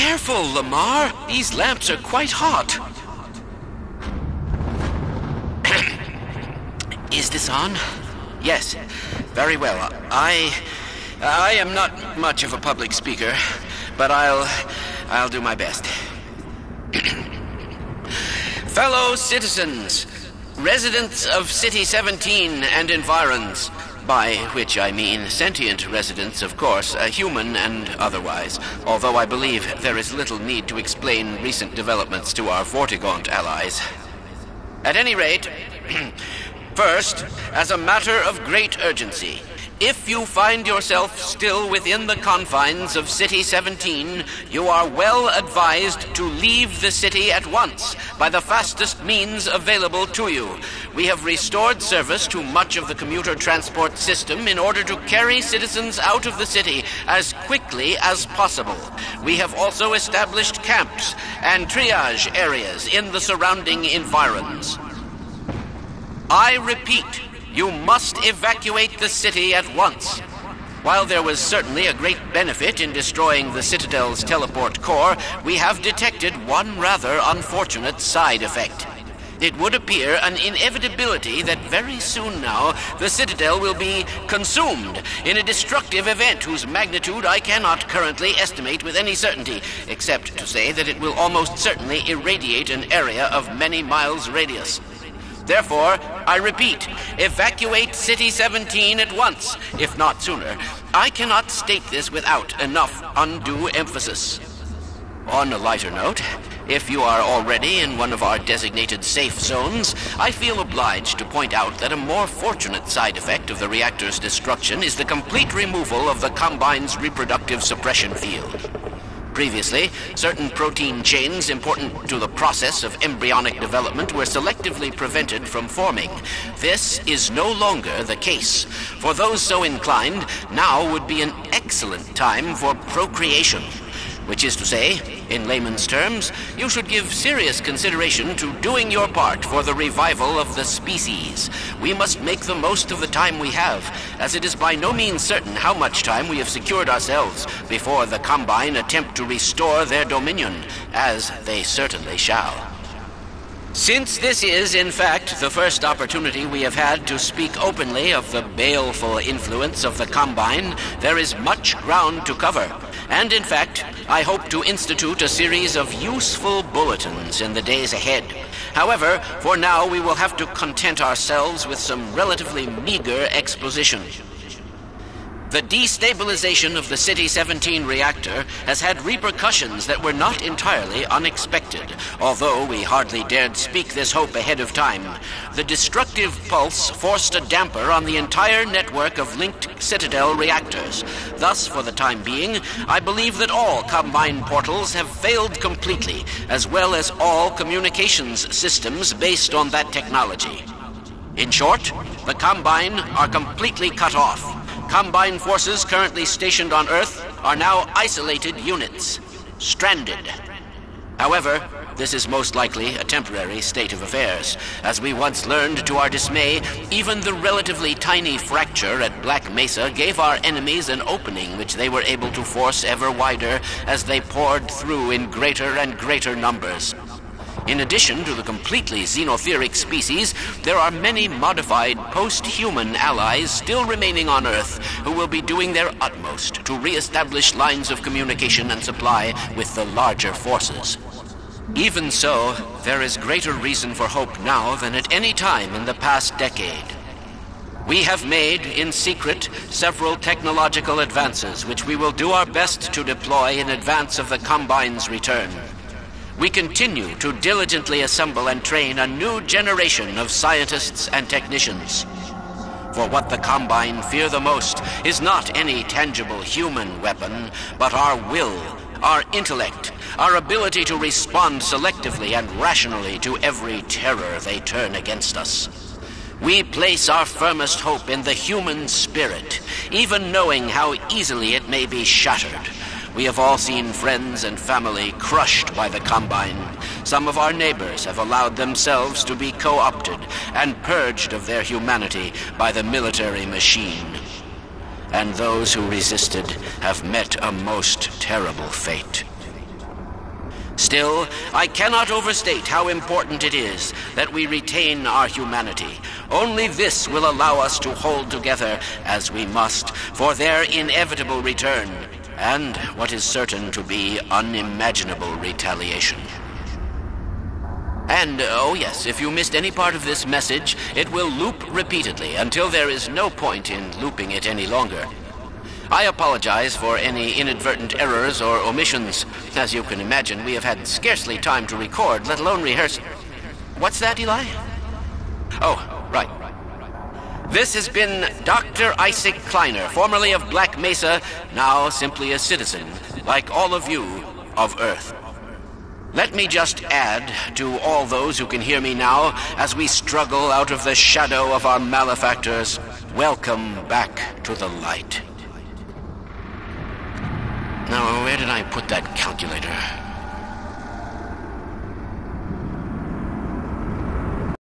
careful, Lamar. These lamps are quite hot. Is this on? Yes. Very well. I am not much of a public speaker, but I'll do my best. Fellow citizens, residents of City 17 and environs, by which I mean sentient residents, of course, human and otherwise, although I believe there is little need to explain recent developments to our Vortigaunt allies. At any rate, first, as a matter of great urgency, if you find yourself still within the confines of City 17, you are well advised to leave the city at once by the fastest means available to you. We have restored service to much of the commuter transport system in order to carry citizens out of the city as quickly as possible. We have also established camps and triage areas in the surrounding environs. I repeat, you must evacuate the city at once. While there was certainly a great benefit in destroying the Citadel's teleport core, we have detected one rather unfortunate side effect. It would appear an inevitability that very soon now the Citadel will be consumed in a destructive event whose magnitude I cannot currently estimate with any certainty, except to say that it will almost certainly irradiate an area of many miles radius. Therefore, I repeat, evacuate City 17 at once, if not sooner. I cannot state this without enough undue emphasis. On a lighter note, if you are already in one of our designated safe zones, I feel obliged to point out that a more fortunate side effect of the reactor's destruction is the complete removal of the Combine's reproductive suppression field. Previously, certain protein chains important to the process of embryonic development were selectively prevented from forming. This is no longer the case. For those so inclined, now would be an excellent time for procreation. Which is to say, in layman's terms, you should give serious consideration to doing your part for the revival of the species. We must make the most of the time we have, as it is by no means certain how much time we have secured ourselves before the Combine attempt to restore their dominion, as they certainly shall. Since this is, in fact, the first opportunity we have had to speak openly of the baleful influence of the Combine, there is much ground to cover. And in fact, I hope to institute a series of useful bulletins in the days ahead. However, for now we will have to content ourselves with some relatively meager exposition. The destabilization of the City 17 reactor has had repercussions that were not entirely unexpected, although we hardly dared speak this hope ahead of time. The destructive pulse forced a damper on the entire network of linked Citadel reactors. Thus, for the time being, I believe that all Combine portals have failed completely, as well as all communications systems based on that technology. In short, the Combine are completely cut off. Combine forces currently stationed on Earth are now isolated units, stranded. However, this is most likely a temporary state of affairs. As we once learned to our dismay, even the relatively tiny fracture at Black Mesa gave our enemies an opening which they were able to force ever wider as they poured through in greater and greater numbers. In addition to the completely xenotheric species, there are many modified post-human allies still remaining on Earth who will be doing their utmost to re-establish lines of communication and supply with the larger forces. Even so, there is greater reason for hope now than at any time in the past decade. We have made, in secret, several technological advances which we will do our best to deploy in advance of the Combine's return. We continue to diligently assemble and train a new generation of scientists and technicians. For what the Combine fear the most is not any tangible human weapon, but our will, our intellect, our ability to respond selectively and rationally to every terror they turn against us. We place our firmest hope in the human spirit, even knowing how easily it may be shattered. We have all seen friends and family crushed by the Combine. Some of our neighbors have allowed themselves to be co-opted and purged of their humanity by the military machine. And those who resisted have met a most terrible fate. Still, I cannot overstate how important it is that we retain our humanity. Only this will allow us to hold together as we must for their inevitable return, and what is certain to be unimaginable retaliation. And, oh yes, if you missed any part of this message, it will loop repeatedly until there is no point in looping it any longer. I apologize for any inadvertent errors or omissions. As you can imagine, we have had scarcely time to record, let alone rehearse. What's that, Eli? Oh, right. This has been Dr. Isaac Kleiner, formerly of Black Mesa, now simply a citizen, like all of you, of Earth. Let me just add to all those who can hear me now, as we struggle out of the shadow of our malefactors, welcome back to the light. Now, where did I put that calculator?